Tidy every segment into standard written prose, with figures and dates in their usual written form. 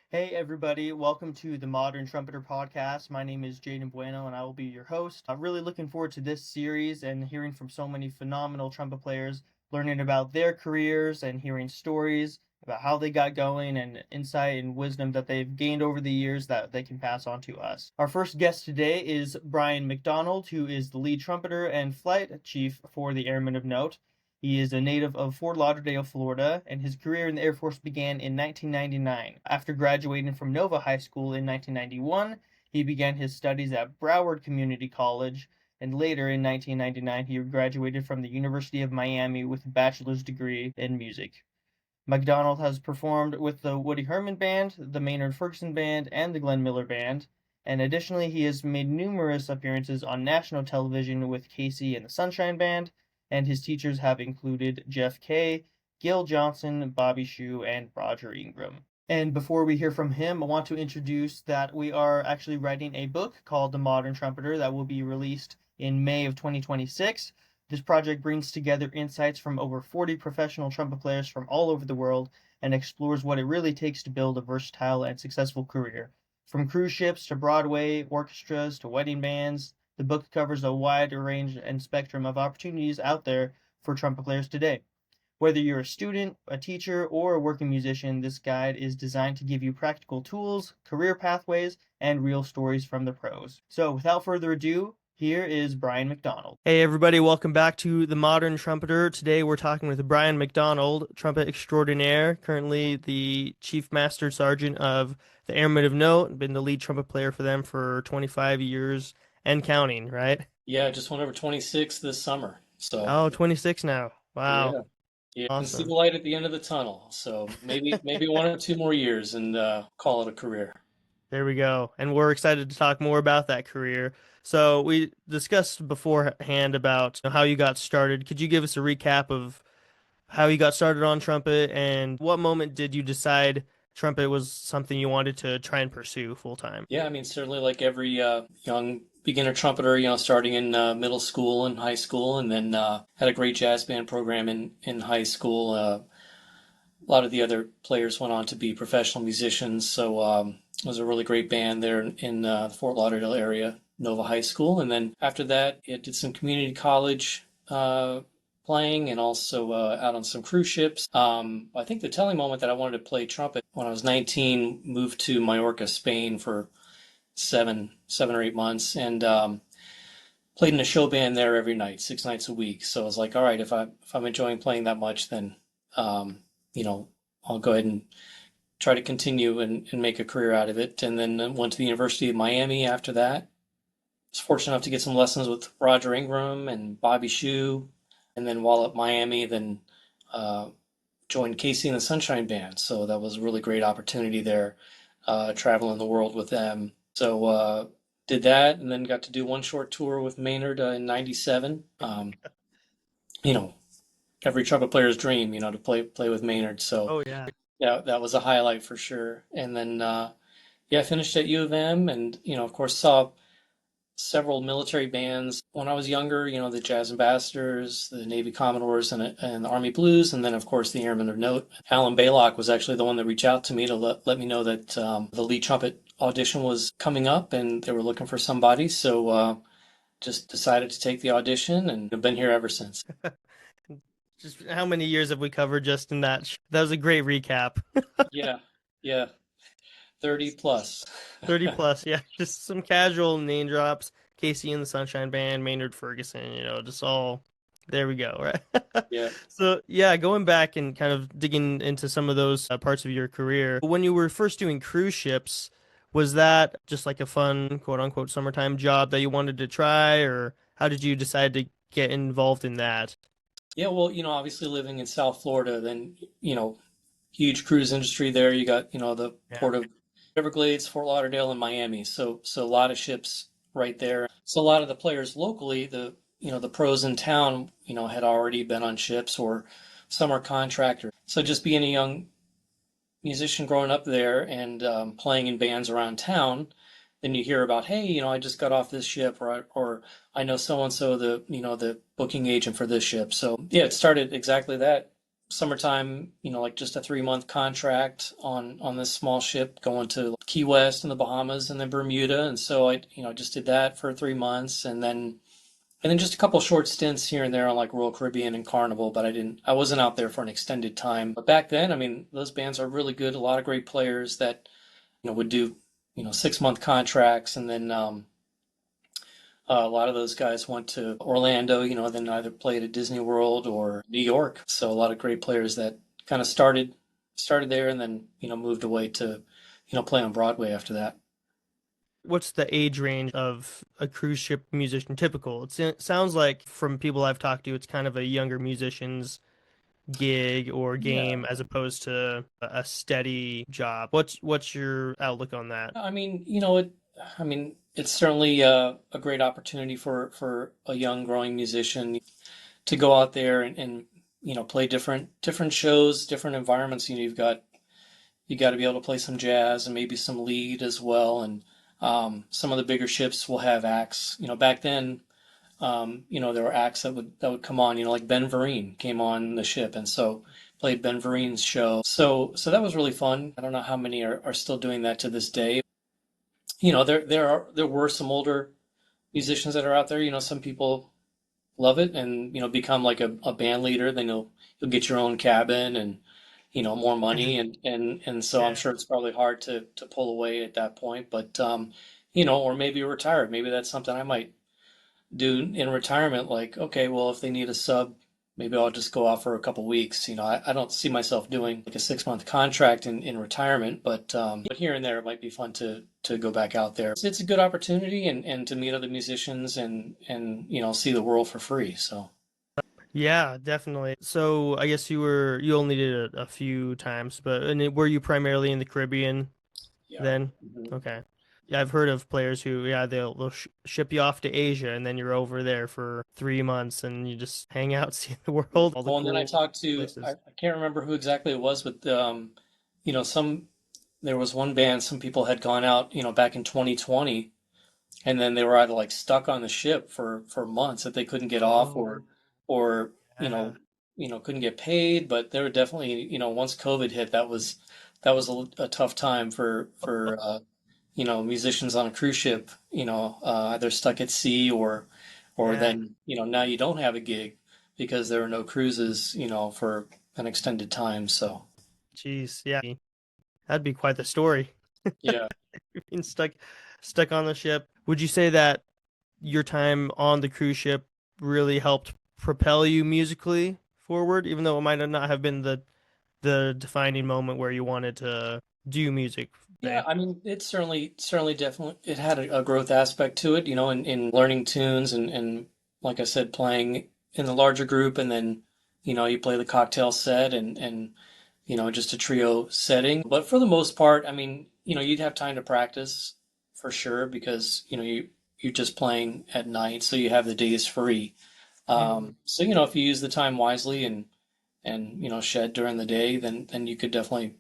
Hey everybody, welcome to the Modern Trumpeter Podcast. My name is Jaden Bueno and I will be your host. I'm really looking forward to this series and hearing from so many phenomenal trumpet players, learning about their careers and hearing stories about how they got going and insight and wisdom that they've gained over the years that they can pass on to us. Our first guest today is Brian MacDonald, who is the lead trumpeter and flight chief for the Airmen of Note. He is a native of Fort Lauderdale, Florida, and his career in the Air Force began in 1999. After graduating from Nova High School in 1991, he began his studies at Broward Community College, and later in 1999 he graduated from the University of Miami with a bachelor's degree in music. MacDonald has performed with the Woody Herman Band, the Maynard Ferguson Band, and the Glenn Miller Band, and additionally he has made numerous appearances on national television with Casey and the Sunshine Band, and his teachers have included Jeff Kay, Gil Johnson, Bobby Shue, and Roger Ingram. And before we hear from him, I want to introduce that we are actually writing a book called The Modern Trumpeter that will be released in May of 2026. This project brings together insights from over 40 professional trumpet players from all over the world and explores what it really takes to build a versatile and successful career. From cruise ships to Broadway orchestras to wedding bands, the book covers a wide range and spectrum of opportunities out there for trumpet players today. Whether you're a student, a teacher, or a working musician, this guide is designed to give you practical tools, career pathways, and real stories from the pros. So without further ado, here is Brian MacDonald. Hey everybody, welcome back to The Modern Trumpeter. Today we're talking with Brian MacDonald, trumpet extraordinaire, currently the Chief Master Sergeant of the Airmen of Note, been the lead trumpet player for them for 25 years and counting, right? Yeah, just went over 26 this summer. So, Oh, 26 now. Wow. yeah. Yeah, can see Awesome. the light at the end of the tunnel. So maybe one or two more years and call it a career. There we go. And we're excited to talk more about that career. So we discussed beforehand about how you got started. Could you give us a recap of how you got started on trumpet and what moment did you decide trumpet was something you wanted to try and pursue full time? Yeah, I mean, certainly like every young beginner trumpeter, starting in middle school and high school, and then had a great jazz band program in high school. A lot of the other players went on to be professional musicians, so it was a really great band there in the Fort Lauderdale area, Nova High School. And then after that, I did some community college playing and also out on some cruise ships. I think the telling moment that I wanted to play trumpet when I was 19, moved to Mallorca, Spain for seven or 8 months, and played in a show band there every night, 6 nights a week. So I was like, all right, if I'm enjoying playing that much, then I'll go ahead and try to continue and make a career out of it. And then went to the University of Miami after that. Was fortunate enough to get some lessons with Roger Ingram and Bobby Shue. And then while at Miami, then joined Casey and the Sunshine Band. So that was a really great opportunity there, traveling the world with them. So did that and then got to do one short tour with Maynard in '97. You know, every trumpet player's dream, to play with Maynard. So Oh yeah. yeah, that was a highlight for sure. And then yeah, I finished at U of M and of course saw several military bands when I was younger, the Jazz Ambassadors, the Navy Commodores, and the Army Blues, and then of course the Airmen of Note. Alan Baylock was actually the one that reached out to me to let me know that the lead trumpet audition was coming up and they were looking for somebody. So just decided to take the audition and have been here ever since. Just how many years have we covered just in that? That was a great recap. Yeah, yeah, 30 plus. 30 plus, yeah. Just some casual name drops. Casey and the Sunshine Band, Maynard Ferguson, just all there we go, right? Yeah. So, yeah, going back and kind of digging into some of those parts of your career. When you were first doing cruise ships, was that just like a fun, quote unquote, summertime job that you wanted to try, or how did you decide to get involved in that? Yeah, well, obviously living in South Florida, then, huge cruise industry there. You got, the Yeah. port of Everglades, Fort Lauderdale, and Miami. So a lot of ships right there. So a lot of the players locally, the pros in town, had already been on ships or some are contractors. So just being a young musician growing up there and playing in bands around town, then you hear about, hey, I just got off this ship, or I know so and so, the booking agent for this ship. So yeah, it started exactly that. summertime, like just a 3 month contract on this small ship going to Key West and the Bahamas and then Bermuda. And so I just did that for 3 months, and then just a couple short stints here and there on like Royal Caribbean and Carnival, but I wasn't out there for an extended time. But back then, I mean, those bands are really good. A lot of great players that, would do, 6 month contracts. And then a lot of those guys went to Orlando, then either played at Disney World or New York. So a lot of great players that kind of started there and then, moved away to, play on Broadway after that. What's the age range of a cruise ship musician typical? It sounds like from people I've talked to, it's kind of a younger musician's gig or Yeah. game as opposed to a steady job. What's your outlook on that? I mean, it's certainly a great opportunity for a young growing musician to go out there and play different shows, different environments. You got to be able to play some jazz and maybe some lead as well. And some of the bigger ships will have acts. Back then, there were acts that would come on. Like Ben Vereen came on the ship, and so played Ben Vereen's show. So that was really fun. I don't know how many are still doing that to this day. There were some older musicians that are out there. Some people love it and become like a band leader. Then you'll get your own cabin and more money, and so I'm Yeah. sure it's probably hard to pull away at that point. But or maybe you're retired. Maybe that's something I might do in retirement. Like, okay, well, if they need a sub, maybe I'll just go out for a couple weeks. I don't see myself doing like a 6 month contract in retirement, but here and there it might be fun to go back out there. It's a good opportunity and to meet other musicians and see the world for free. So Yeah, definitely. So I guess you only did it a few times, but were you primarily in the Caribbean yeah. then? Mhm. Okay. Yeah, I've heard of players who, yeah, they'll ship you off to Asia and then you're over there for 3 months and you just hang out, see the world, all the Well, and then I cool talked to I, places. I can't remember who exactly it was, but some there was one band some people had gone out back in 2020, and then they were either like stuck on the ship for months that they couldn't get off, Oh, or yeah. couldn't get paid. But they were definitely once COVID hit, that was a tough time for musicians on a cruise ship, either stuck at sea or Yeah. then, now you don't have a gig because there are no cruises, for an extended time. So, Jeez. Yeah. That'd be quite the story. yeah. Being stuck on the ship. Would you say that your time on the cruise ship really helped propel you musically forward, even though it might not have been the defining moment where you wanted to do music, Yeah, say? I mean, it certainly definitely it had a growth aspect to it, in learning tunes and like I said, playing in the larger group, and then, you play the cocktail set and just a trio setting. But for the most part, I mean, you'd have time to practice for sure because, you're just playing at night, so you have the days free. Mhm. So, if you use the time wisely and shed during the day, then you could definitely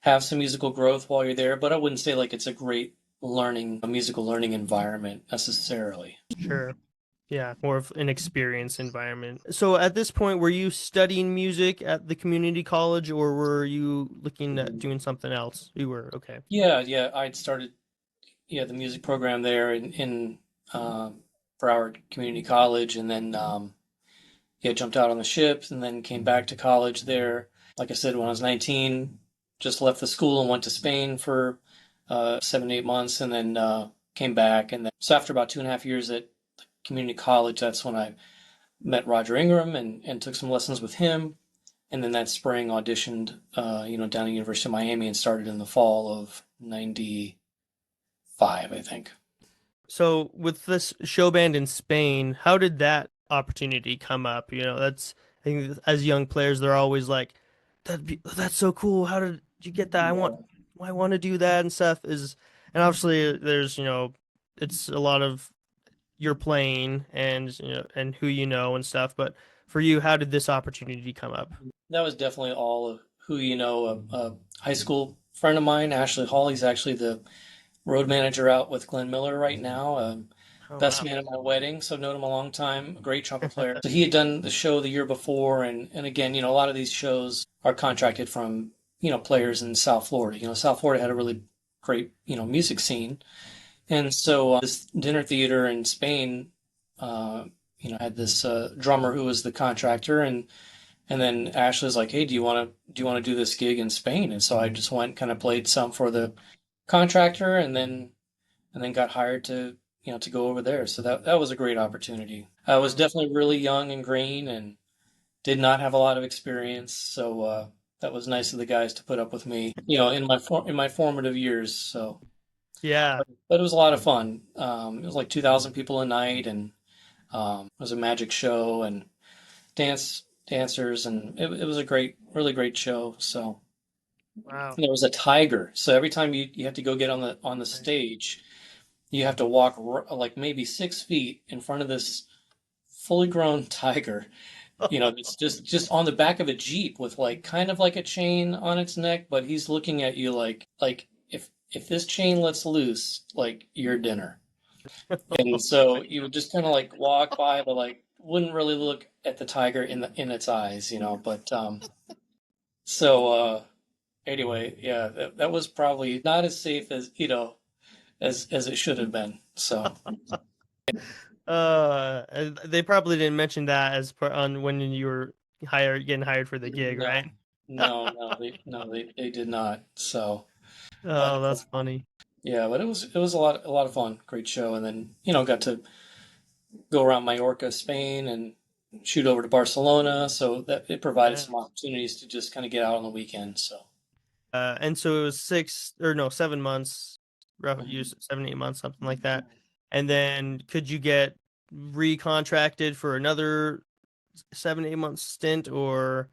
have some musical growth while you're there. But I wouldn't say like it's a musical learning environment necessarily. Sure. Yeah, more of an experience environment. So at this point, were you studying music at the community college or were you looking at doing something else? You were, okay. Yeah, yeah. I'd started the music program there in Broward Community College, and then jumped out on the ship, and then came back to college there. Like I said, when I was 19, just left the school and went to Spain for 7, 8 months, and then came back. And then, so after about 2.5 years at community college, that's when I met Roger Ingram and took some lessons with him. And then that spring auditioned, down at University of Miami and started in the fall of '95, I think. So with this show band in Spain, how did that opportunity come up? That's I think as young players, they're always like, that's so cool. How did you get that? Yeah. I want to do that and stuff is, and obviously there's, it's a lot of you're playing and and who and stuff. But for you, how did this opportunity come up? That was definitely all of who you know. A high school friend of mine, Ashley Hall, he's actually the road manager out with Glenn Miller right now. Oh best wow. man at my wedding, so known him a long time, a great trumpet player. So he had done the show the year before, and again, a lot of these shows are contracted from, players in South Florida. South Florida had a really great, music scene. And so this dinner theater in Spain, had this drummer who was the contractor, and then Ashley's like, "Hey, do you want to do this gig in Spain?" And so I just went, kind of played some for the contractor, and then got hired to go over there. So that was a great opportunity. I was definitely really young and green and did not have a lot of experience, so that was nice of the guys to put up with me, in my formative years. So, Yeah. but it was a lot of fun. It was like 2,000 people a night, and it was a magic show and dancers, and it was a really great show. So Wow. and there was a tiger. So every time you have to go get on the stage, you have to walk like maybe 6 feet in front of this fully grown tiger. It's just on the back of a Jeep with like kind of like a chain on its neck, but he's looking at you like if this chain lets loose, like you're dinner. And so you would just kind of like walk by, but like wouldn't really look at the tiger in its eyes. But so anyway, yeah, that was probably not as safe as as it should have been. So They probably didn't mention that as part on when you were getting hired for the gig, no, right? no, they did not. So, but Oh, that's funny. yeah, but it was a lot of fun. Great show, and then got to go around Mallorca, Spain, and shoot over to Barcelona. So that it provided Yeah. some opportunities to just kind of get out on the weekend. So And so it was 7 months, rough use 7, 8 months, something like that. And then could you get recontracted for another 7, 8 month stint, yeah, or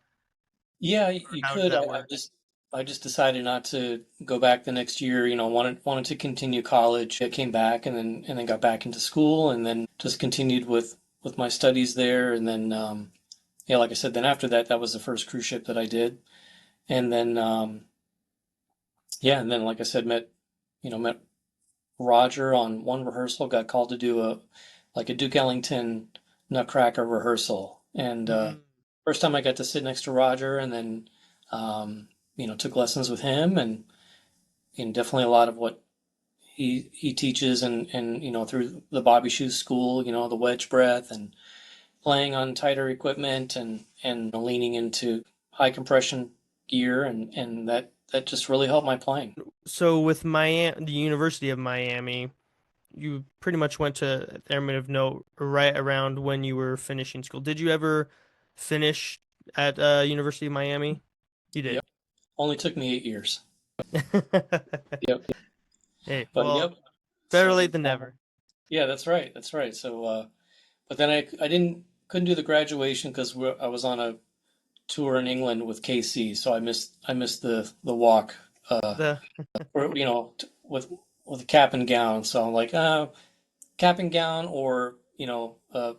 you how does could. that I work? just I just decided not to go back the next year. Wanted to continue college. I came back and then got back into school, and then just continued with my studies there. And then yeah, like I said, then after that, that was the first cruise ship that I did. And then yeah, and then like I said, met Roger on one rehearsal. Got called to do a Duke Ellington Nutcracker rehearsal, and Mm. first time I got to sit next to Roger, and then took lessons with him, and definitely a lot of what he teaches, and through the Bobby Shoes School, the wedge breath and playing on tighter equipment, and leaning into high compression gear, and that just really helped my playing. So with Miami, the University of Miami, you pretty much went to Airmen of Note right around when you were finishing school. Did you ever finish at University of Miami? You did. Yep, only took me 8 years. Yep, Hey, but well, yep. better So late than never. yeah, that's right. So but then I couldn't do the graduation because I was on a tour in England with KC, so I missed the walk, The or with a cap and gown. So I'm like, cap and gown, or a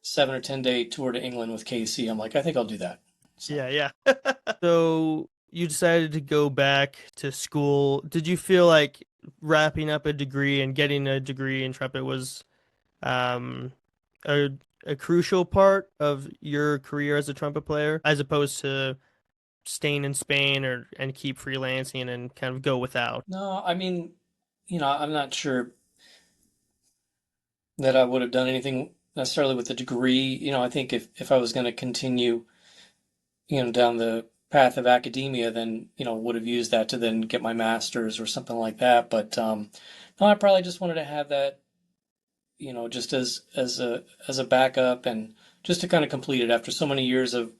7 or 10 day tour to England with KC. I'm like, I think I'll do that. So Yeah, yeah. So you decided to go back to school. Did you feel like wrapping up a degree and getting a degree in trumpet was um a a crucial part of your career as a trumpet player, as opposed to staying in Spain or and keep freelancing and kind of go without? no, I mean, I'm not sure that I would have done anything necessarily with the degree. I think if I was going to continue down the path of academia, then, would have used that to then get my master's or something like that. But no, I probably just wanted to have that, just as a backup, and just to kind of complete it after so many years of,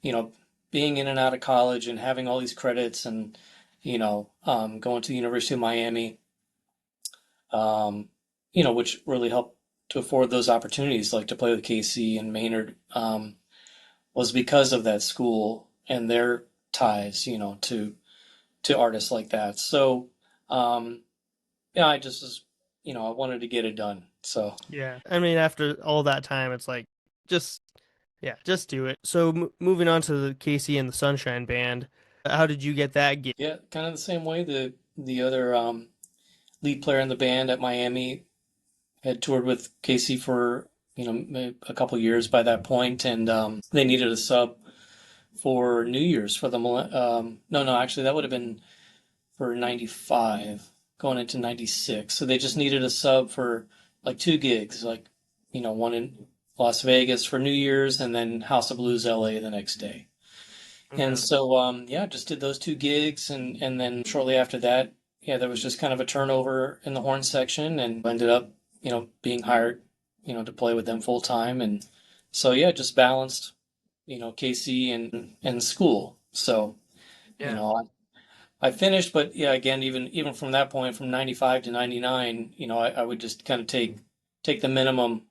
you know, being in and out of college and having all these credits, and, going to the University of Miami, um, which really helped to afford those opportunities, like to play with KC and Maynard, was because of that school and their ties, to artists like that. So, yeah, I just was, I wanted to get it done. So, Yeah. I mean, after all that time, it's like just yeah, just do it. So moving on to the Casey and the Sunshine Band, how did you get that gig? yeah, kind of the same way the other lead player in the band at Miami had toured with Casey for, a couple years by that point, and they needed a sub for New Year's for the no, actually that would have been for 95 going into 96. So they just needed a sub for like two gigs, like, one in Las Vegas for New Year's and then House of Blues LA the next day. And Okay. so, yeah, just did those two gigs. And then shortly after that, yeah, there was just kind of a turnover in the horn section and ended up, being hired, to play with them full time. And so, yeah, just balanced, KC and school. So, you Yeah. know, I finished, but yeah, again, even from that point, from 95 to 99, I would just kind of take the minimum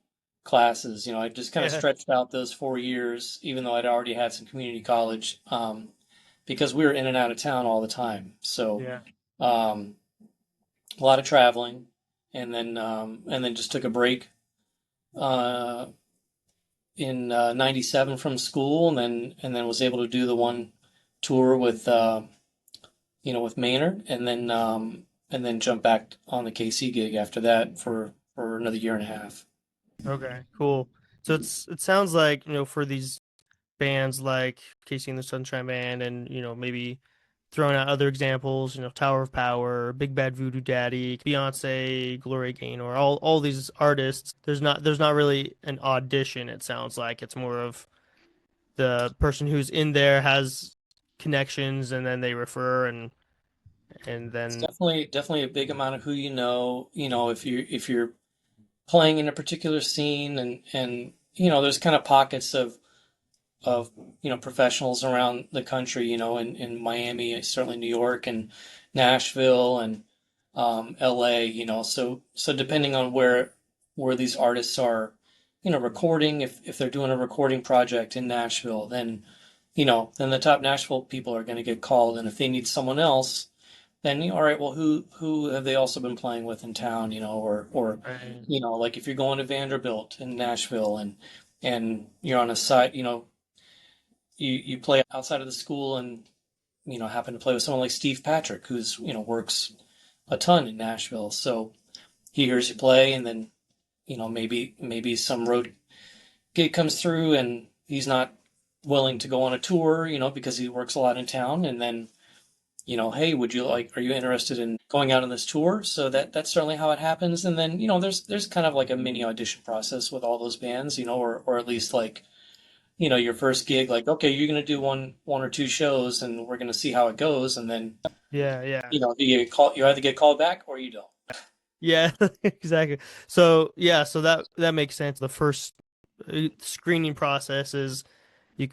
classes. I just kind of Yeah. stretched out those 4 years, even though I'd already had some community college, because we were in and out of town all the time. So Yeah. um, a lot of traveling, and then just took a break uh, in 97 from school, and then was able to do the one tour with Maynard, and then jump back on the KC gig after that for another year and a half. Okay. Cool. So it sounds like, for these bands like Casey and the Sunshine Band and, maybe throwing out other examples, Tower of Power, Big Bad Voodoo Daddy, Beyonce, Gloria Gaynor, all these artists, there's not really an audition, it sounds like. It's more of the person who's in there has connections and then they refer and It's then definitely a big amount of who you know. If you're playing in a particular scene, and there's kind of pockets of professionals around the country, in Miami, certainly New York and Nashville and LA, so depending on where these artists are, recording, if they're doing a recording project in Nashville, then the top Nashville people are going to get called, and if they need someone else, then all right, well, who have they also been playing with in town, or right. like if you're going to Vanderbilt in Nashville, and you're on a site, you play outside of the school, and happen to play with someone like Steve Patrick, who's works a ton in Nashville, so he hears you play, and then maybe some road gig comes through, and he's not willing to go on a tour, because he works a lot in town, and then hey, are you interested in going out on this tour? So that's certainly how it happens. And then, there's kind of like a mini audition process with all those bands, or at least like, your first gig, like, okay, you're going to do one or two shows and we're going to see how it goes. And then, Yeah, yeah. you either get called back or you don't. Yeah, exactly. So, yeah, so that makes sense. The first screening process is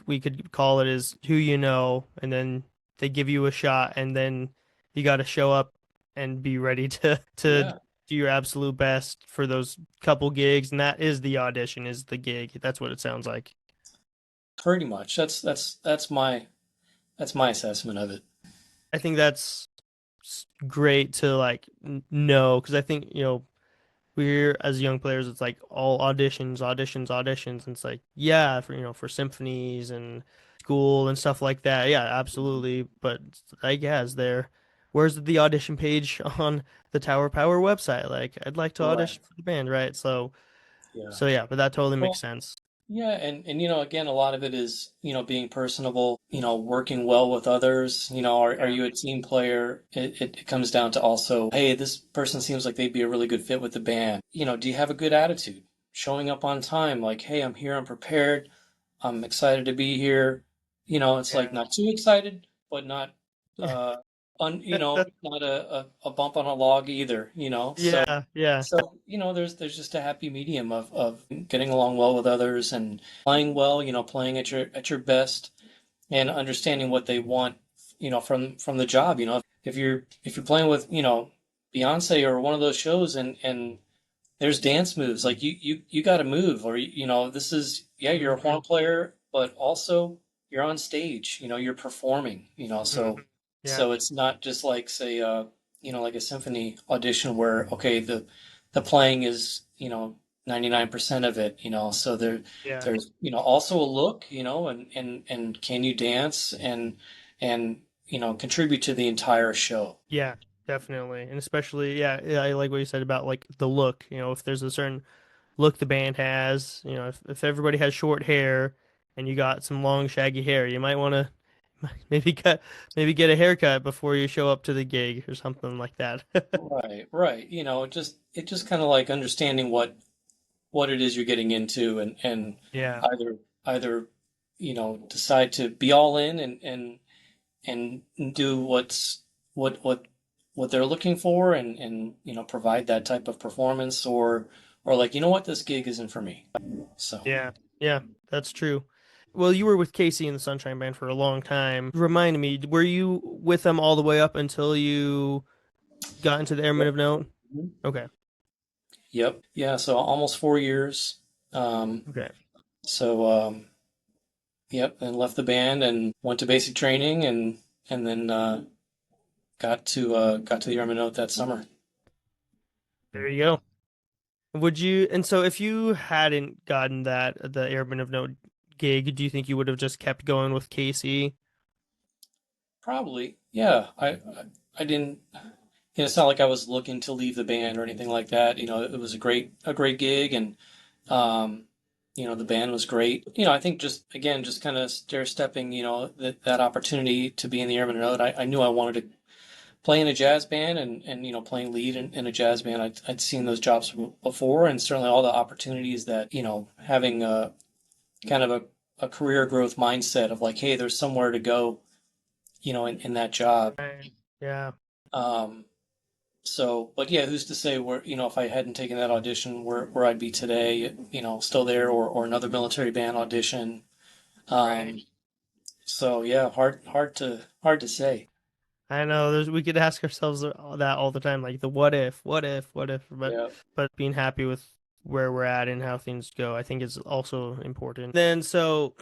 we could call it is who you know, and then they give you a shot, and then you got to show up and be ready to Yeah, do your absolute best for those couple gigs, and that is the audition, is the gig. That's what it sounds like. pretty much. That's my assessment of it. I think that's great to like know because I think we're as young players, it's like all auditions, auditions, auditions, and it's like yeah, for symphonies and school and stuff like that. Yeah, absolutely. But I guess where's the audition page on the Tower Power website? Like, I'd like to Right. audition for the band, right? So, Yeah. so yeah, but that totally makes Well, sense. yeah, and again, a lot of it is, being personable, working well with others. Are Yeah, you a team player? It comes down to also, hey, this person seems like they'd be a really good fit with the band. Do you have a good attitude? Showing up on time, like, hey, I'm here, I'm prepared, I'm excited to be here. It's like yeah, not too excited, but not yeah, uh not a bump on a log either, so yeah, yeah, so, there's just a happy medium of getting along well with others and playing well, playing at your best and understanding what they want, from the job. If you're playing with, Beyonce or one of those shows, and there's dance moves, like you got to move, or this is, yeah, you're a hmm horn player, but also you're on stage, you're performing, hmm so yeah, it's not just like, say, like a symphony audition where, okay, the playing is, 99% of it, so yeah, there's, also a look, and can you dance and contribute to the entire show. yeah. Definitely. And especially, yeah, I like what you said about like the look. If there's a certain look the band has, if everybody has short hair and you got some long shaggy hair, you might want to maybe maybe get a haircut before you show up to the gig or something like that. Right, right. It just kind of like understanding what it is you're getting into, and Yeah. either decide to be all in and do what what what they're looking for, and provide that type of performance, or like, what, this gig isn't for me. So Yeah. Yeah, that's true. Well, you were with Casey and the Sunshine Band for a long time. Remind me, were you with them all the way up until you got into the Airmen yep. of Note? Mhm. Okay. Yep. Yeah, so almost 4 years. Um, Okay. so yep, and left the band and went to basic training, and then got to the Airmen of Note that summer. There you go. And so if you hadn't gotten the Airmen of Note gig, do you think you would have just kept going with Casey? Probably, yeah. I didn't. It's not like I was looking to leave the band or anything like that. It was a great gig, and um, the band was great. I think just kind of stair stepping. That opportunity to be in the Airmen of Note. I knew I wanted to play in a jazz band, and playing lead in a jazz band. I'd seen those jobs before, and certainly all the opportunities that having a kind of a career growth mindset of like, hey, there's somewhere to go, in that job. Right. Yeah. Um, but yeah, who's to say where, if I hadn't taken that audition, where I'd be today, still there, or another military band audition. Right. Um, so yeah, hard to say. I know we could ask ourselves that all the time, like the what if, Yeah. but being happy with where we're at and how things go, I think is also important. Then so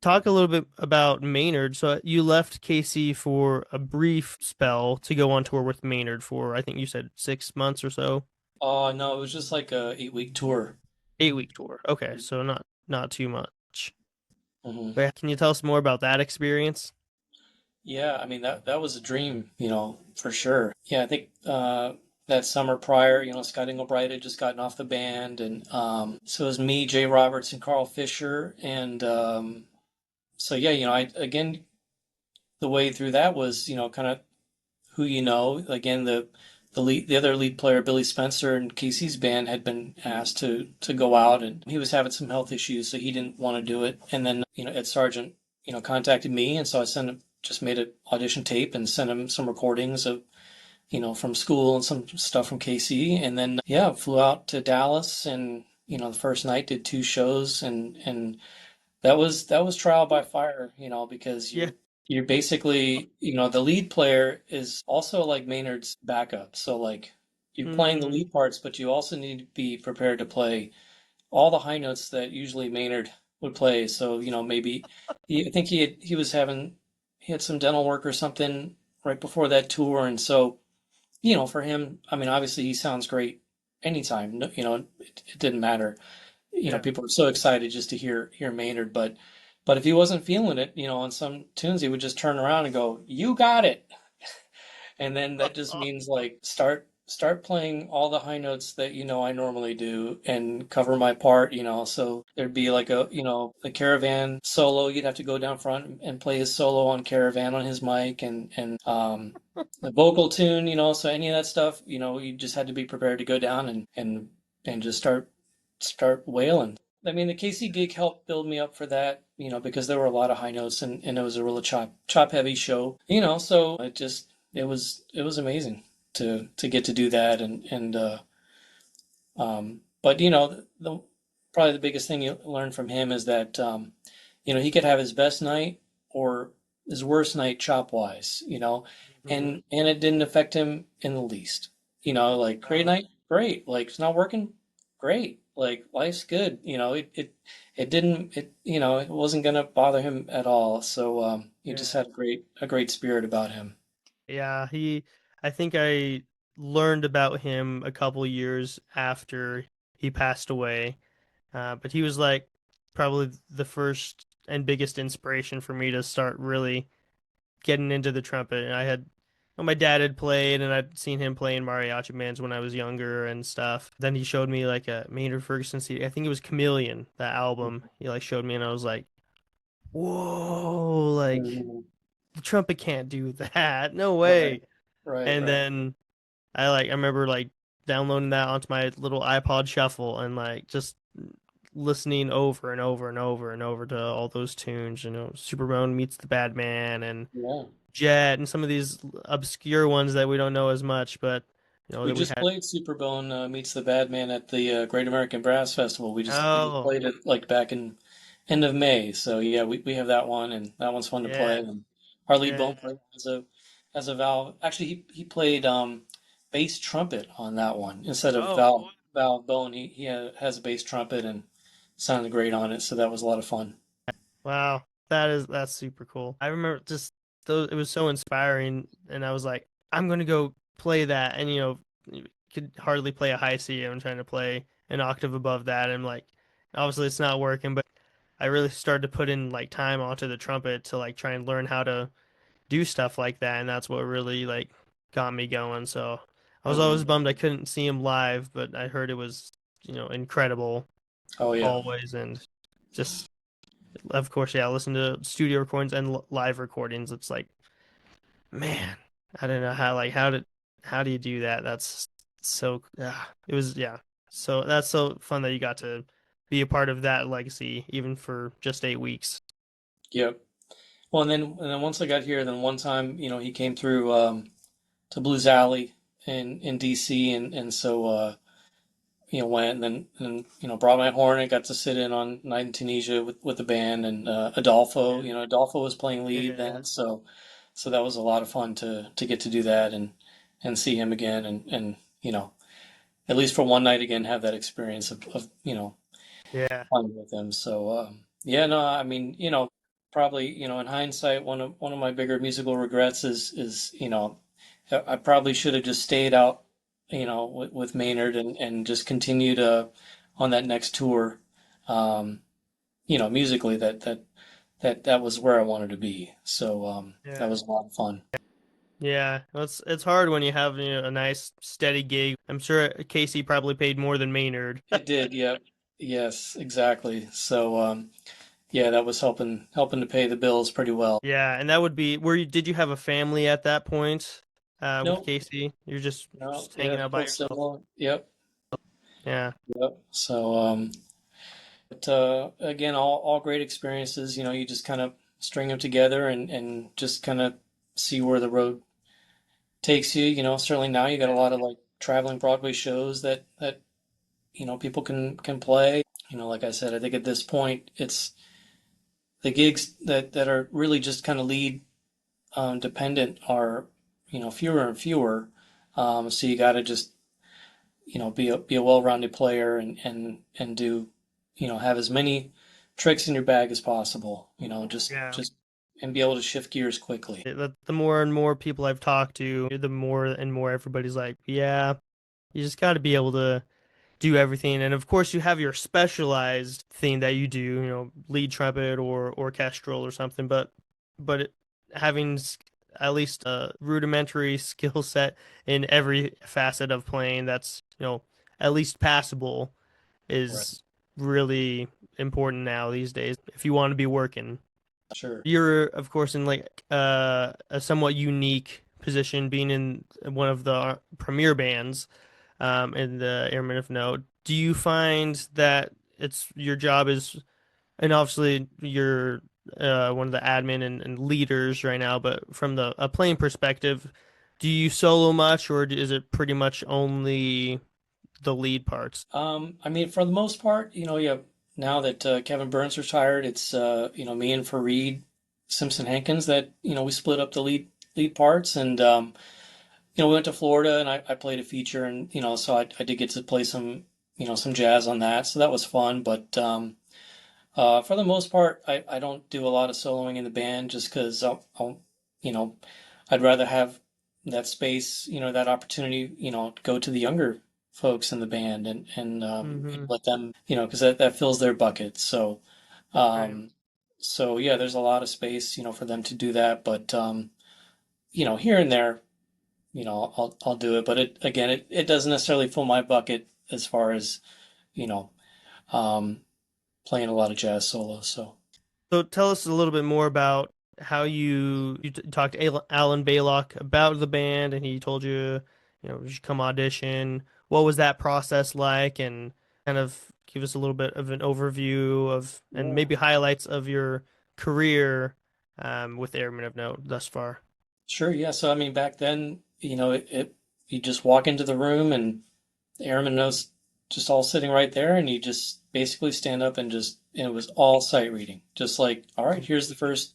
talk a little bit about Maynard. So you left KC for a brief spell to go on tour with Maynard for I think you said 6 months or so. No, it was just like a 8 week tour. 8 week tour. Okay, so not too much. Hmm. But can you tell us more about that experience? Yeah, I mean that was a dream, for sure. Yeah, I think that summer prior, Scott Englebright had just gotten off the band, and so it was me, Jay Roberts, and Carl Fisher, and so yeah, I again, the way through that was, kind of who again, the other lead player, Billy Spencer, in Casey's band, had been asked to go out, and he was having some health issues, so he didn't want to do it. And then Ed Sargent contacted me, and so I sent him just made an audition tape and sent him some recordings of from school and some stuff from Casey, and then yeah, flew out to Dallas, and the first night did 2 shows, and that was trial by fire, because Yeah. you're basically, the lead player is also like Maynard's backup. So like, you're playing the Mm, lead parts, but you also need to be prepared to play all the high notes that usually Maynard would play. So, maybe I think he had some dental work or something right before that tour, and so, for him, I mean, obviously he sounds great anytime. It didn't matter. yeah. People were so excited just to hear Maynard, but if he wasn't feeling it, on some tunes, he would just turn around and go, "You got it," and then that just means like start playing all the high notes that I normally do, and cover my part. So there'd be like a Caravan solo. You'd have to go down front and play his solo on Caravan on his mic, and the vocal tune. So any of that stuff, you just had to be prepared to go down and just start wailing. I mean, the KC gig helped build me up for that, because there were a lot of high notes, and it was a really chop heavy show, so it was amazing to get to do that, but probably the biggest thing you learn from him is that he could have his best night or his worst night chop wise, Mhm. and it didn't affect him in the least. Like, great Uh, night, great. Like, it's not working, great. Like, life's good. It didn't it wasn't gonna bother him at all. So he just yeah. had a great spirit about him. Yeah, I think I learned about him a couple years after he passed away. But he was like probably the first and biggest inspiration for me to start really getting into the trumpet. And I had my dad had played, and I'd seen him play in mariachi bands when I was younger and stuff. Then he showed me like a Maynard Ferguson CD. I think it was Chameleon, that album. He like showed me, and I was like, "Whoa!" Like Mhm. the trumpet can't do that. No Right, way. right, And right. then I remember like downloading that onto my little iPod Shuffle and like just listening over and over and over and over to all those tunes. Superbone meets the Bad Man and Yeah. Jet and some of these obscure ones that we don't know as much, but We that we just had. played Superbone meets the Bad Man at the Great American Brass Festival. We just Oh, played it like back in end of May. So yeah, we have that one, and that one's fun to play. yeah, And our lead yeah. bone player has a valve. Actually, he played bass trumpet on that one instead of Oh, valve bone. Has a bass trumpet and sounded great on it. So that was a lot of fun. wow. That's super cool. I remember just those, it was so inspiring, and I was like, I'm gonna go play that, and you could hardly play a high C. I'm trying to play an octave above that, and like, obviously it's not working, but I really started to put in like time onto the trumpet to like try and learn how to do stuff like that, and that's what really like got me going. So I was always Mhm. bummed I couldn't see him live, but I heard it was incredible Oh yeah, always, and just of course, yeah, listen to studio recordings and live recordings. It's like, man, I don't know how do you do that? That's so it was yeah. So that's so fun that you got to be a part of that legacy, even for just 8 weeks. yep. Well, and then once I got here, then one time, he came through to Blues Alley in DC, and so went and then brought my horn and got to sit in on Night in Tunisia with the band and Adolfo. Yeah, Adolfo was playing lead yeah, then, so that was a lot of fun to get to do that and see him again and at least for one night again have that experience of yeah, playing with him. So yeah, no, I mean probably in hindsight one of my bigger musical regrets is I probably should have just stayed out with Maynard and just continued on that next tour. Um, musically that was where I wanted to be. So that yeah. was a lot of fun. Yeah, well, it's hard when you have a nice steady gig. I'm sure Casey probably paid more than Maynard. It did, yeah. Yes, exactly. So yeah, that was helping to pay the bills pretty well. Yeah, and that would be did you have a family at that point with No, Casey? You're no, just hanging yeah, out by still yourself. single. Yep, Yeah. yep. So but again, all great experiences. You just kind of string them together and just kind of see where the road takes you. Certainly now you got a lot of like traveling Broadway shows that people can play. Like I said, I think at this point it's the gigs that are really just kind of lead dependent are fewer and fewer. So you got to just be a well-rounded player and do have as many tricks in your bag as possible. Yeah. Just and be able to shift gears quickly. The more and more people I've talked to, the more and more everybody's like, yeah, you just got to be able to do everything. And of course, you have your specialized thing that you do, lead trumpet or orchestral or something. But having at least a rudimentary skill set in every facet of playing that's at least passable Right. is really important now these days if you want to be working. Sure. You're of course in like a somewhat unique position being in one of the premier bands in the Airmen of Note. Do you find that it's your job is, and obviously you're one of the admin and leaders right now, but from a playing perspective, do you solo much, or is it pretty much only the lead parts? I mean, for the most part, yeah. Now that Kevin Burns retired, it's me and Fareed Simpson Hankins that we split up the lead parts, and we went to Florida and I played a feature, and so I did get to play some jazz on that, so that was fun. But for the most part, I don't do a lot of soloing in the band just because you know, I'd rather have that space, that opportunity, go to the younger folks in the band and Hmm. let them, because that fills their bucket. So, Right. um, so yeah, there's a lot of space, for them to do that. But here and there. I'll do it. But it doesn't necessarily fill my bucket as far as, you know, um, playing a lot of jazz solos. So So tell us a little bit more about how you talked to Alan Baylock about the band, and he told you, you should come audition. What was that process like? And kind of give us a little bit of an overview of, and yeah, maybe highlights of your career with Airmen of Note thus far. sure, yeah. So I mean, back then, you just walk into the room and the airman knows just all sitting right there, and you just basically stand up and it was all sight reading, just like, all right, here's the first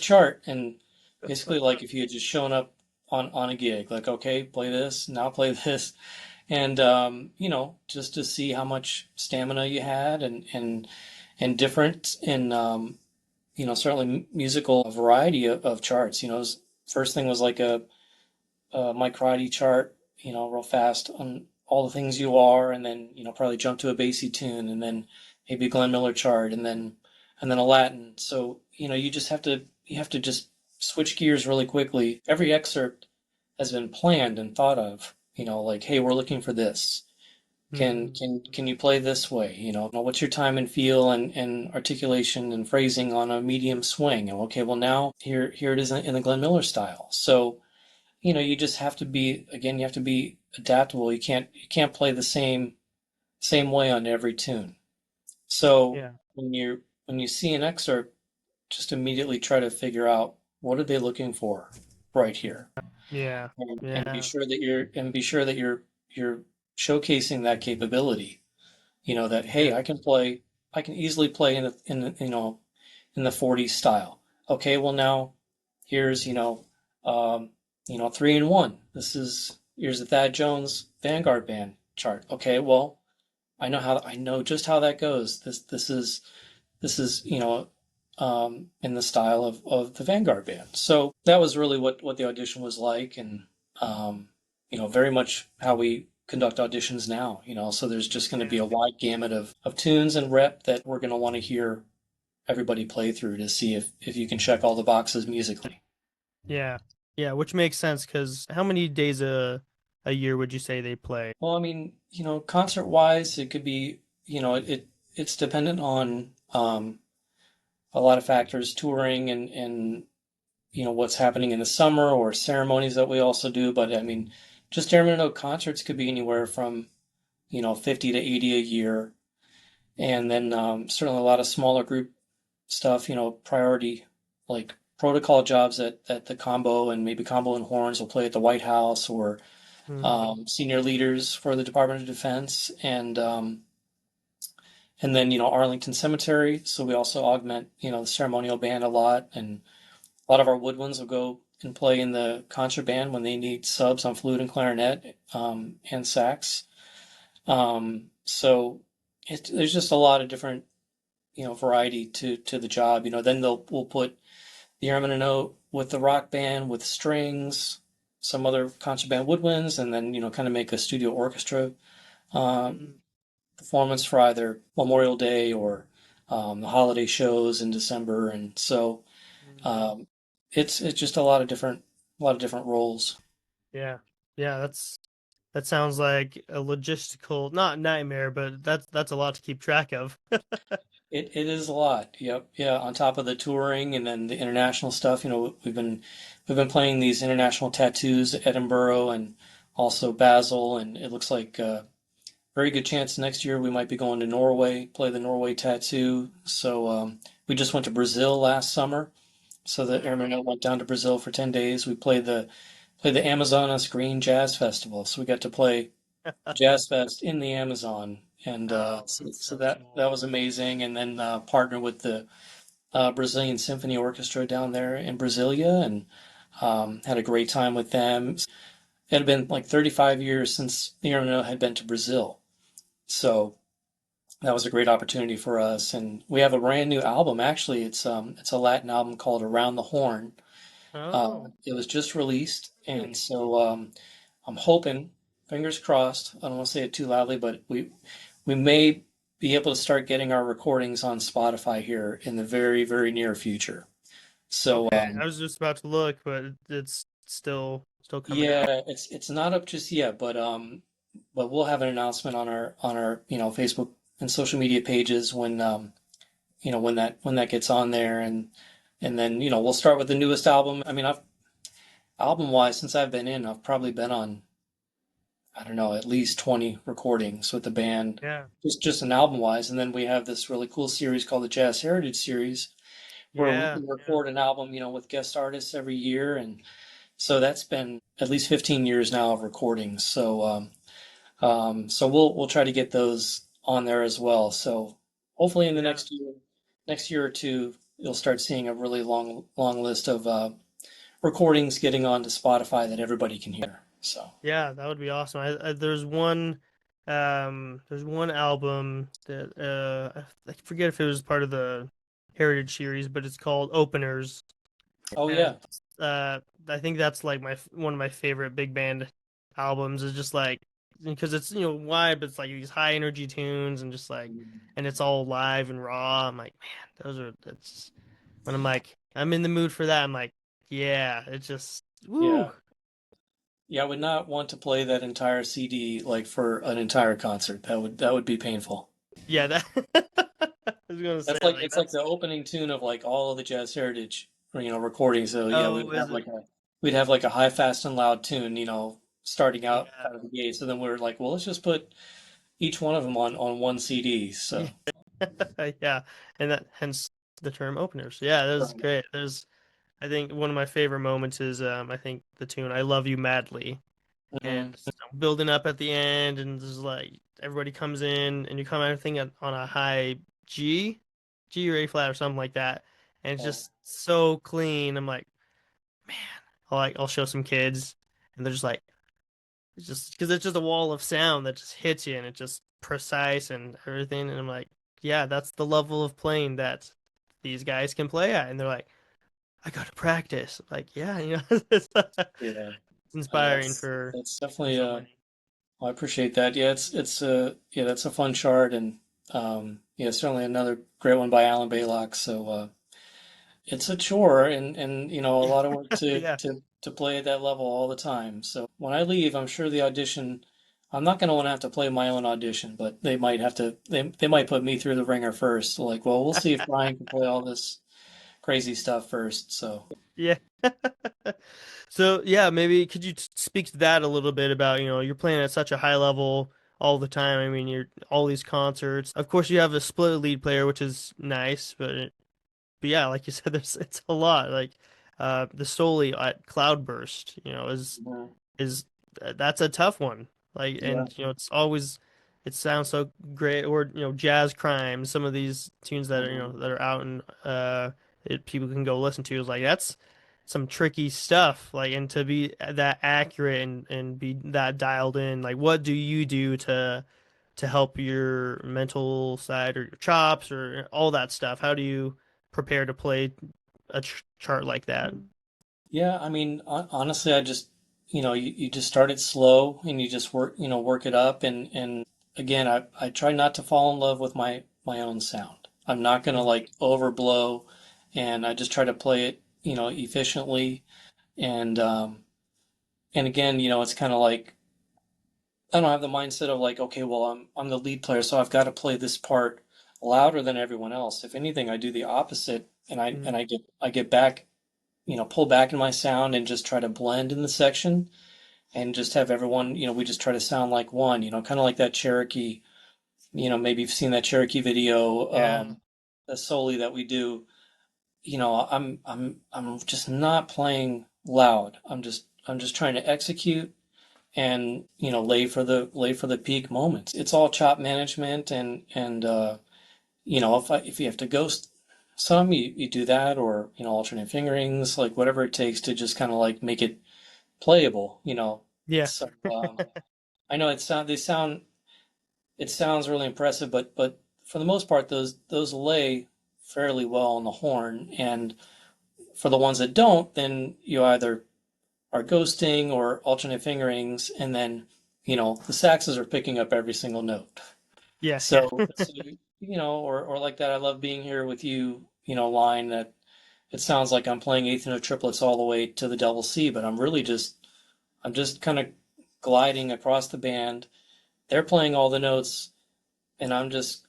chart, and basically like if you had just shown up on a gig, like, okay, play this, now play this, and just to see how much stamina you had, and different in certainly musical variety of charts. First thing was like a Mike Crotty chart, real fast on all the things you are, and then probably jump to a bassy tune, and then maybe a Glenn Miller chart, and then a Latin. So you have to just switch gears really quickly. Every excerpt has been planned and thought of. Like, hey, we're looking for this. Can Mm, can you play this way? What's your time and feel and articulation and phrasing on a medium swing? And okay, well now here it is in the Glenn Miller style. So you just have to be, again, you have to be adaptable. You can't play the same way on every tune. So yeah, when you see an excerpt, just immediately try to figure out what are they looking for right here, yeah, and be yeah, sure that you're showcasing that capability. That, hey, yeah. I can easily play in the 40s style. Okay, well now here's, 3-in-1. Here's the Thad Jones Vanguard Band chart. Okay, well, I know just how that goes. This is in the style of the Vanguard Band. So that was really what the audition was like, and very much how we conduct auditions now. So there's just going to be Yeah. a wide gamut of tunes and rep that we're going to want to hear everybody play through to see if you can check all the boxes musically. Yeah. Yeah, which makes sense because how many days a year would you say they play? Well, I mean, concert wise, it could be, it's dependent on a lot of factors, touring and what's happening in the summer or ceremonies that we also do. But I mean, just Airmen of Note concerts could be anywhere from 50 to 80 a year, and then certainly a lot of smaller group stuff. Priority like protocol jobs at the combo, and maybe combo and horns will play at the White House, or Hmm. senior leaders for the Department of Defense, and then Arlington Cemetery. So we also augment the ceremonial band a lot, and a lot of our woodwinds will go and play in the concert band when they need subs on flute and clarinet, and sax. So there's just a lot of different variety to the job. Then we'll put the Airmen of Note with the rock band with strings, some other concert band woodwinds, and then kind of make a studio orchestra uh, Mm, performance for either Memorial Day or the holiday shows in December. And so mm. um, it's just a lot of different roles. Yeah. Yeah, that sounds like a logistical, not nightmare, but that's a lot to keep track of. It is a lot. Yep. Yeah. On top of the touring and then the international stuff, we've been playing these international tattoos at Edinburgh and also Basel, and it looks like very good chance next year we might be going to Norway, play the Norway tattoo. So we just went to Brazil last summer. So the Mm. Airmen went down to Brazil for 10 days. We played the Amazonas Green Jazz Festival. So we got to play Jazz Fest in the Amazon, and Oh, so, that's so so that cool. was amazing. And then partner with the Brazilian Symphony Orchestra down there in Brasilia, and had a great time with them. It had been like 35 years since the Airmen had been to Brazil, so that was a great opportunity for us. And we have a brand new album. Actually, it's a Latin album called Around the Horn. Oh, It was just released, and so I'm hoping, fingers crossed. I don't want to say it too loudly, but we may be able to start getting our recordings on Spotify here in the very, very near future. So okay. I was just about to look, but it's still coming out? Yeah, it's not up just yet, but we'll have an announcement on our Facebook and social media pages when when that gets on there, and then we'll start with the newest album. I mean, I've album wise since I've been in, I've probably been on, I don't know, at least 20 recordings with the band, Yeah. just an album wise. And then we have this really cool series called the Jazz Heritage Series, where we Yeah. record an album, with guest artists every year. And so that's been at least 15 years now of recordings. So we'll try to get those on there as well. So hopefully in the Yeah. next year or two, you'll start seeing a really long list of recordings getting onto Spotify that everybody can hear. So Yeah, that would be awesome. There's one album that I forget if it was part of the Heritage series, but it's called Openers. oh And yeah, I think that's like one of my favorite big band albums is just like because it's wide, but it's like these high energy tunes and just like and it's all live and raw. I'm like, man, that's when I'm like I'm in the mood for that. I'm like, yeah, it's just woo. yeah, yeah. I would not want to play that entire CD like for an entire concert. That would be painful. Yeah, that I was gonna say That's like like it's like that's the opening tune of like all of the Jazz Heritage, recordings. So yeah, oh, is it? we'd have like a high, fast, and loud tune, starting Yeah. out of the gate. So then we are like, well, let's just put each one of them on one CD. So Yeah. Yeah. And that hence the term openers. Yeah, that was right. great. I think one of my favorite moments is I think the tune I Love You Madly. Mhm. And building up at the end and just like everybody comes in and you come out I think on a high G or A flat or something like that. And it's Yeah. just so clean. I'm like, man, I'll show some kids and they're just like it's just because it's just a wall of sound that just hits you and it's just precise and everything. And I'm like, yeah, that's the level of playing that these guys can play at. And they're like, I got to practice. I'm like, yeah, it's Yeah. inspiring That's for definitely so many. I appreciate that. Yeah, it's yeah, that's a fun chart, and yeah, certainly another great one by Alan Baylock. So it's a chore, and a lot of work to Yeah. to play at that level all the time. So when I leave, I'm sure the audition, I'm not going to want to have to play my own audition, but they might have to they might put me through the ringer first. Like, well, we'll see if Brian can play all this crazy stuff first. So Yeah. So yeah, maybe could you speak to that a little bit about, you're playing at such a high level all the time. I mean, you're all these concerts. Of course, you have a split lead player, which is nice, but yeah, like you said, it's a lot. Like the Soli at Cloudburst, mhm. is that's a tough one. Like, Yeah. and it sounds so great. Or Jazz Crime, some of these tunes that are Mhm. that are out and people can go listen to is like that's some tricky stuff. Like, and to be that accurate and be that dialed in. Like, what do you do to help your mental side or your chops or all that stuff? How do you prepare to play a chart like that? Yeah, I mean, honestly, I just, you just start it slow and you just work it up. And again, I try not to fall in love with my own sound. I'm not gonna Mhm. like overblow, and I just try to play it, efficiently. And, and again, it's kind of like, I don't have the mindset of like, okay, well, I'm the lead player, so I've got to play this part louder than everyone else. If anything, I do the opposite, and Mhm. I get back, pull back in my sound and just try to blend in the section and just have everyone, we just try to sound like one, kind of like that Cherokee, maybe you've seen that Cherokee video, Yeah. the Soli that we do. I'm just not playing loud. I'm just trying to execute and lay for the peak moments. It's all chop management and if you have to ghost some, you do that, or alternate fingerings, like whatever it takes to just kind of like make it playable. Yeah. So I know it sounds really impressive, but for the most part, those lay fairly well on the horn, and for the ones that don't, then you either are ghosting or alternate fingerings, and then the saxes are picking up every single note. Yeah. Yeah. So or like that, I love being here with you, line that it sounds like I'm playing eighth note triplets all the way to the double C, but I'm just kind of gliding across the band. They're playing all the notes, and I'm just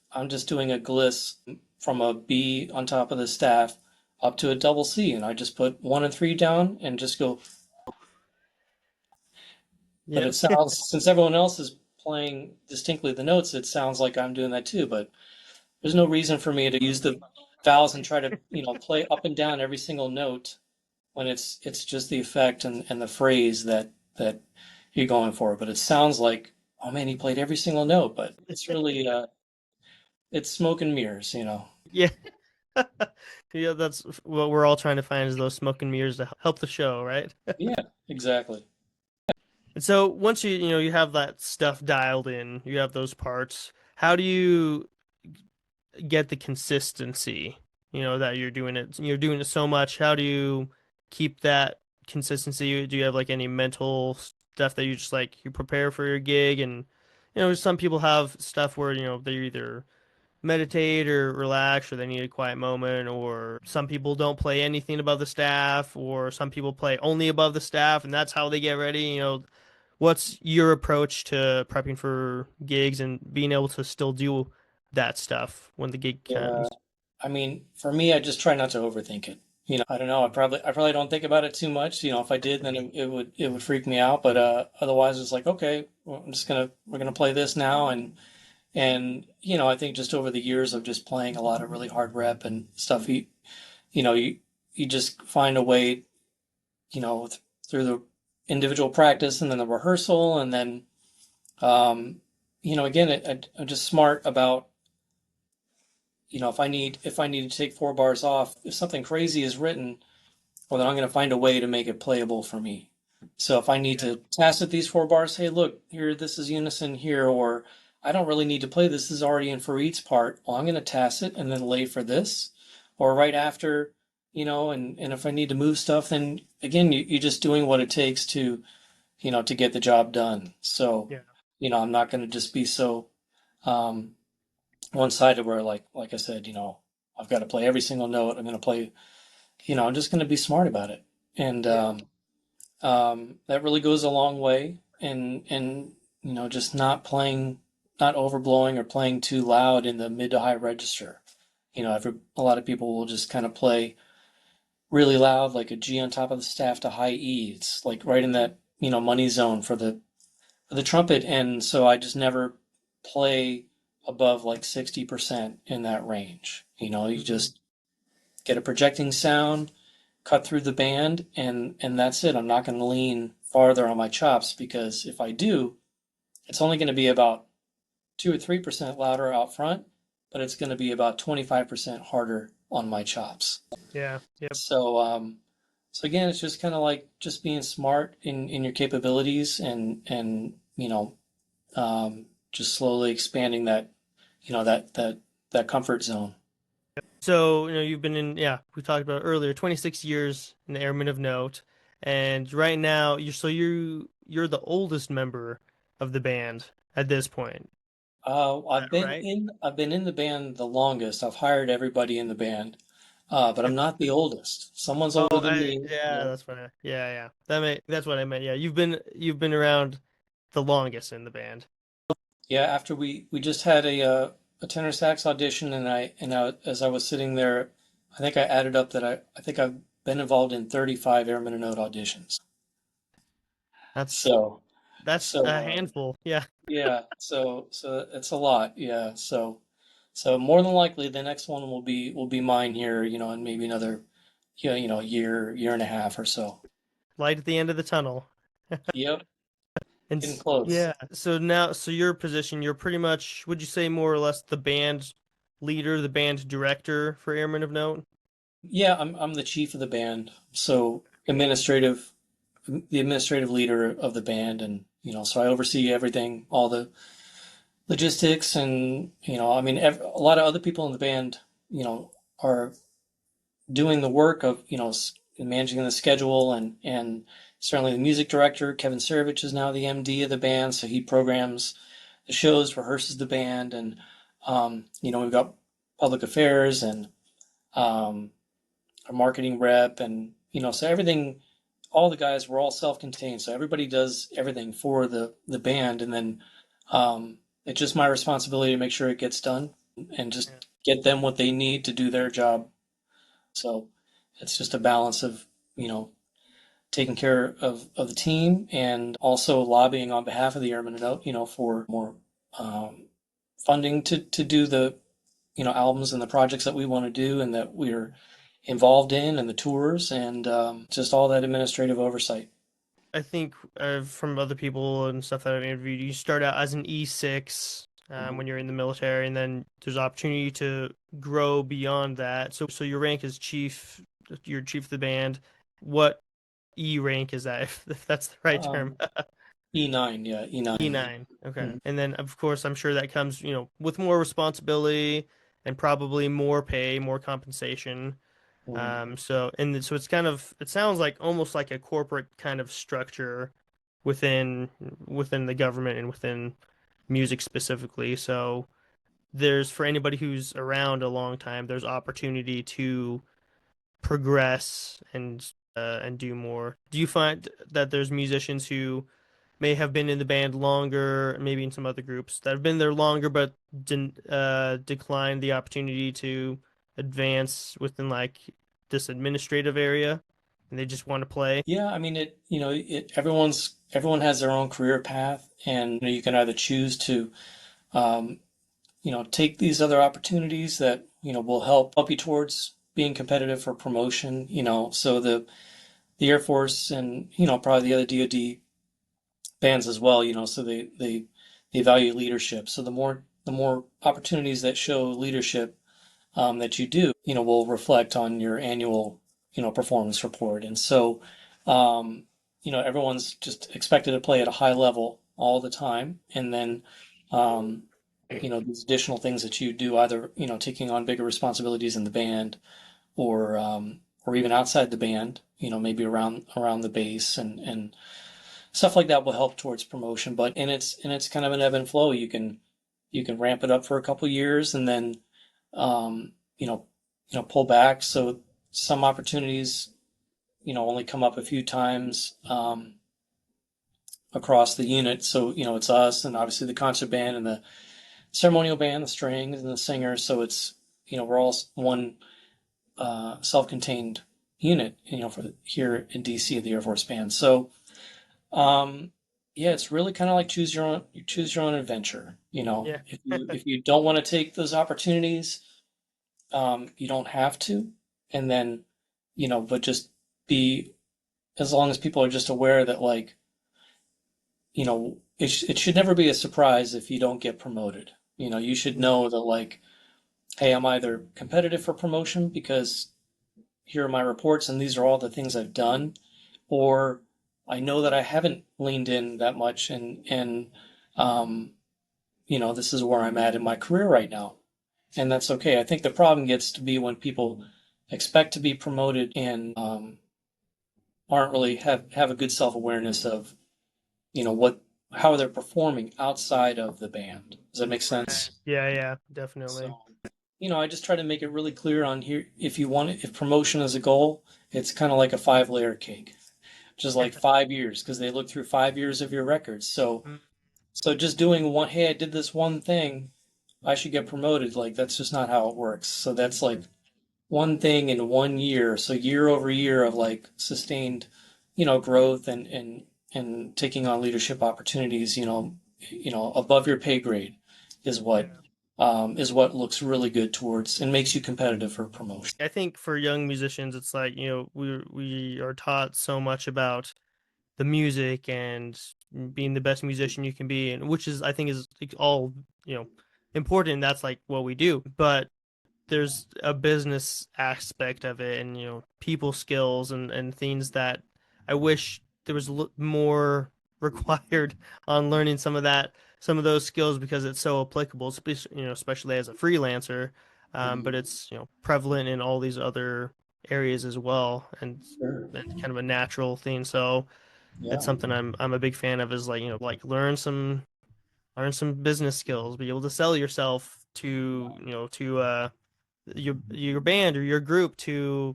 doing a gliss from a B on top of the staff up to a double C, and I just put 1 and 3 down and just go. But Yeah. it sounds, since everyone else is playing distinctly the notes, it sounds like I'm doing that too. But there's no reason for me to use the vowels and try to, play up and down every single note when it's just the effect and the phrase that you're going for. But it sounds like, oh man, he played every single note, but it's really it's smoke and mirrors. Yeah. Yeah, that's what we're all trying to find is those smoke and mirrors to help the show, right? Yeah, exactly. And so once you have that stuff dialed in, you have those parts, how do you get the consistency, that you're doing it so much. How do you keep that consistency? Do you have like any mental stuff that you just like you prepare for your gig? And some people have stuff where they either meditate or relax, or they need a quiet moment, or some people don't play anything above the staff, or some people play only above the staff and that's how they get ready. What's your approach to prepping for gigs and being able to still do that stuff when the gig Yeah. comes? I mean, for me, I just try not to overthink it. I don't know. I probably don't think about it too much. If I did, then it would freak me out. But otherwise, it's like, okay, well, we're gonna play this now, and I think just over the years of just playing a lot of really hard rep and stuff, you know you you just find a way, through the individual practice and then the rehearsal, and then again, I'm just smart about, if I need to take 4 bars off, if something crazy is written, well, then I'm going to find a way to make it playable for me. So if I need to tacit these 4 bars, hey, look, here, this is unison here, or I don't really need to play this is already in Farid's part. Well, I'm going to tacit and then lay for this, or right after, and if I need to move stuff, then again, you're just doing what it takes to get the job done. So, Yeah. I'm not going to just be so um, one-sided where, like I said, I've got to play every single note. I'm going to play, I'm just going to be smart about it. And that really goes a long way. And just not playing, not overblowing or playing too loud in the mid to high register. A lot of people will just kind of play really loud, like a G on top of the staff to high E. It's like right in that, money zone for the trumpet. And so I just never play above like 60% in that range. You Mhm. just get a projecting sound, cut through the band, and that's it. I'm not going to lean farther on my chops, because if I do, it's only going to be about 2 or 3% louder out front, but it's going to be about 25% harder on my chops. Yeah. Yep. So again, it's just kind of like just being smart in your capabilities, and just slowly expanding that comfort zone. So, you've been we talked about earlier, 26 years in the Airmen of Note, and right now you're the oldest member of the band at this point. Is I've that been right? in I've been in the band the longest. I've hired everybody in the band, but I'm not the oldest. Someone's Oh, older than me. yeah, that's what yeah. That's what I meant. Yeah, you've been around the longest in the band. Yeah, after we just had a tenor sax audition, as I was sitting there, I think I added up that I think I've been involved in 35 Airmen of Note auditions. That's So that's so a handful. Yeah. yeah, so it's a lot. Yeah, so more than likely the next one will be mine here, in maybe another, year and a half or so. Light at the end of the tunnel. Yep, And getting close. yeah, so your position, you're pretty much, would you say more or less the band leader, the band director for Airmen of Note? Yeah, I'm the chief of the band, so the administrative leader of the band, and so I oversee everything, all the logistics, and I mean, a lot of other people in the band, are doing the work of managing the schedule, and certainly the music director Kevin Servich is now the MD of the band, so he programs the shows, rehearses the band, and we've got public affairs, and um, a marketing rep, and so everything. All the guys were all self-contained, so everybody does everything for the band, and then it's just my responsibility to make sure it gets done and just Yeah. get them what they need to do their job. So it's just a balance of you know taking care of the team and also lobbying on behalf of the Airmen of Note, for more um, funding to do the albums and the projects that we want to do and that we're involved in, and the tours, and just all that administrative oversight. I think from other people and stuff that I've interviewed, you start out as an E6 when you're in the military, and then there's opportunity to grow beyond that. So your rank is chief, you're chief of the band. What E rank is that, if that's the right term? Um, E9, yeah, E9. E9. Okay. Mhm. And then, of course, I'm sure that comes, with more responsibility and probably more pay, more compensation. Mhm. So it's kind of, it sounds like almost like a corporate kind of structure within the government and within music specifically. So there's, for anybody who's around a long time, there's opportunity to progress and do more. Do you find that there's musicians who may have been in the band longer, maybe in some other groups that have been there longer, but declined the opportunity to advance within like this administrative area, and they just want to play? Yeah, I mean everyone has their own career path, and you can either choose to um, take these other opportunities that will help you towards being competitive for promotion. So the Air Force and probably the other DoD bands as well. So they value leadership. So the more opportunities that show leadership that you do, will reflect on your annual performance report. And so everyone's just expected to play at a high level all the time, and then um, these additional things that you do, either taking on bigger responsibilities in the band, or even outside the band, maybe around the bass, and stuff like that will help towards promotion. But and it's kind of an ebb and flow. You can ramp it up for a couple years, and then um, pull back. So some opportunities only come up a few times across the unit. So it's us, and obviously the concert band, and the ceremonial band, the strings and the singers. So it's we're all one self-contained unit. For here in DC, the Air Force Band. So yeah, it's really kind of like choose your own adventure. Yeah. If you don't want to take those opportunities, you don't have to. And then but just be, as long as people are just aware that, like, it should never be a surprise if you don't get promoted. You should know that, like, hey, I'm either competitive for promotion because here are my reports and these are all the things I've done, or I know that I haven't leaned in that much, and um, this is where I'm at in my career right now, and that's okay. I think the problem gets to be when people expect to be promoted and aren't really have a good self-awareness of what how they're performing outside of the band. Does that make sense? Yeah, definitely. So I just try to make it really clear on here. If promotion is a goal, it's kind of like a five-layer cake, just like 5 years, because they look through 5 years of your records. So just doing one, hey, I did this one thing, I should get promoted. Like, that's just not how it works. So that's like one thing in 1 year. So year over year of, like, sustained, growth, and taking on leadership opportunities, above your pay grade is what Yeah. is what looks really good towards and makes you competitive for promotion. I think for young musicians, it's like, we are taught so much about the music and being the best musician you can be, and which is, I think, is like, all, important. That's like what we do. But there's a business aspect of it, and people skills and things that I wish there was more required on learning some of those skills, because it's so applicable, especially as a freelancer. But Mhm. it's, prevalent in all these other areas as well, and Sure. it's kind of a natural thing. So it's Yeah. something I'm a big fan of, is like, like learn some business skills, be able to sell yourself to your band or your group, to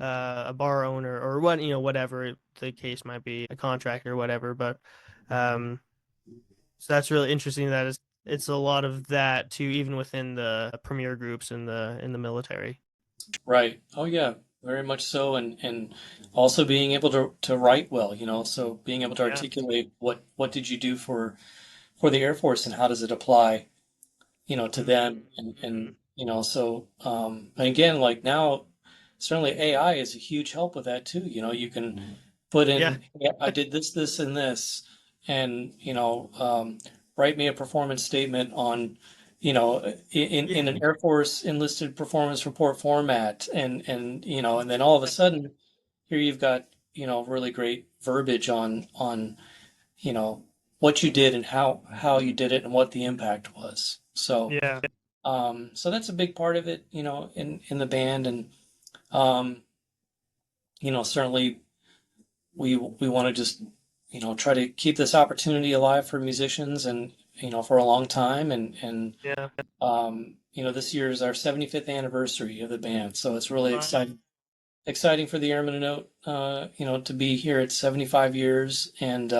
a bar owner or what, whatever the case might be, a contractor or whatever. But um, so that's really interesting that it's a lot of that too, even within the premier groups in the military. Right. Oh yeah, very much so. And also being able to write well, so being able to Yeah. articulate what did you do for the Air Force and how does it apply, to them Mm-hmm. so and again, like now certainly AI is a huge help with that too. You can put Yeah. in, yeah, I did this and this, and write me a performance statement on Yeah. in an Air Force enlisted performance report format, and then all of a sudden here you've got really great verbiage on you know what you did and how you did it and what the impact was. Yeah. So that's a big part of it, in the band, and um, certainly we want to just try to keep this opportunity alive for musicians and for a long time, and Yeah. this year is our 75th anniversary of the band, so it's really Wow. exciting for the Airmen of Note, to be here at 75 years. And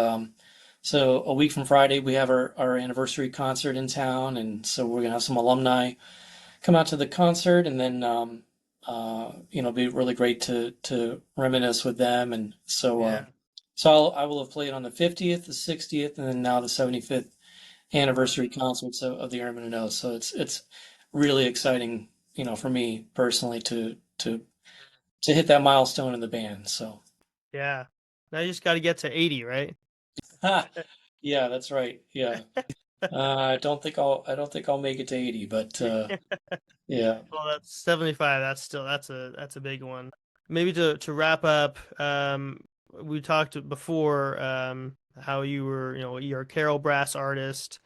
so a week from Friday, we have our anniversary concert in town. And so we're going to have some alumni come out to the concert, and then, be really great to reminisce with them. And so, Yeah. I will have played on the 50th, the 60th, and then now the 75th anniversary concerts of the Airmen of Note. So it's really exciting, for me personally to hit that milestone in the band. So, Yeah. Now you just got to get to 80, right? yeah, that's right. Yeah. I don't think I'll make it to 80, but yeah. Well, that's 75. That's a big one. Maybe to wrap up, we talked before how you were, you're a carol brass artist.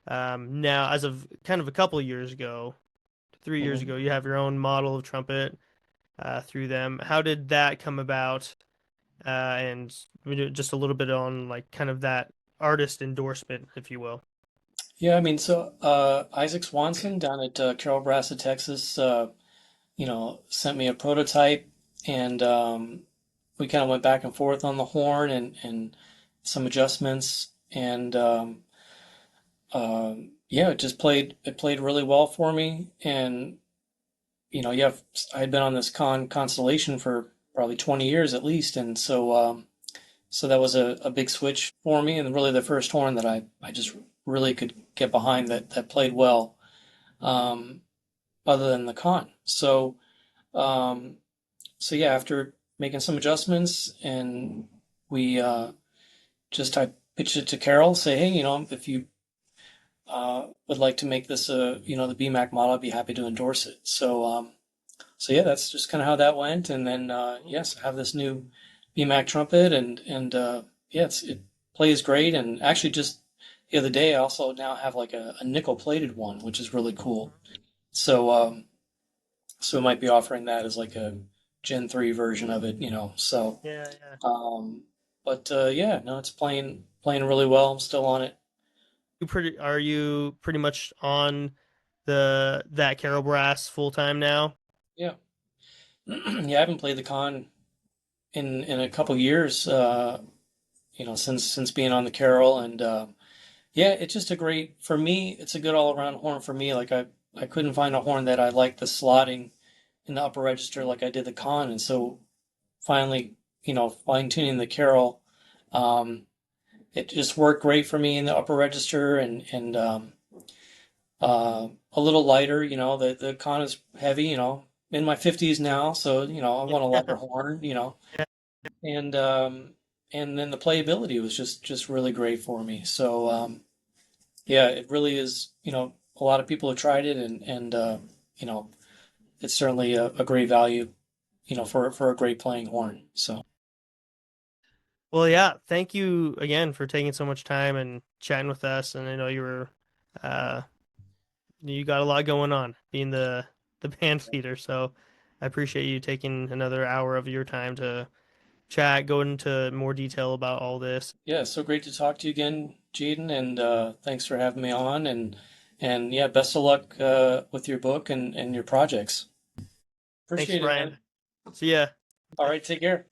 Now, as of kind of a couple of years ago, 3 years Mhm. ago, you have your own model of trumpet through them. How did that come about? And just a little bit on like kind of that artist endorsement, if you will. Yeah, I mean, so Isaac Swanson down at Carroll Brass of Texas, sent me a prototype, and we kind of went back and forth on the horn and some adjustments, and yeah, it played really well for me. And yeah, I had been on this constellation for probably 20 years at least, and so that was a big switch for me, and really the first horn that I just really could get behind that played well, um, other than the con. Um, so yeah, after making some adjustments, and we I pitched it to Carol, say, hey, if you would like to make this the BMAC model, I'd be happy to endorse it. So yeah, that's just kind of how that went. And then yes, I have this new BMAC trumpet, and yeah, it plays great. And actually, just the other day, I also now have like a nickel plated one, which is really cool. So so we might be offering that as like a Gen 3 version of it, So Yeah, yeah. um, but yeah, no, it's playing really well. I'm still on it. Are you pretty much on the that Carol Brass full time now? Yeah, yeah, I haven't played the con in a couple years. Since being on the Carol, and yeah, it's just a great for me. It's a good all around horn for me. Like I couldn't find a horn that I liked the slotting in the upper register like I did the con, and so finally, fine tuning the Carol, um, it just worked great for me in the upper register, and a little lighter. The con is heavy. In my 50s now, so I want a lighter horn. And and then the playability was just really great for me. So yeah, it really is. A lot of people have tried it, and you know, it's certainly a great value. For a great playing horn. So Well, yeah, thank you again for taking so much time and chatting with us. And I know uh, you got a lot going on being the band leader, so I appreciate you taking another hour of your time to chat, go into more detail about all this. yeah, so great to talk to you again, Jaden, and thanks for having me on. And yeah, best of luck with your book and your projects. Thanks, Appreciate it, man. Brian. See ya. All right, take care.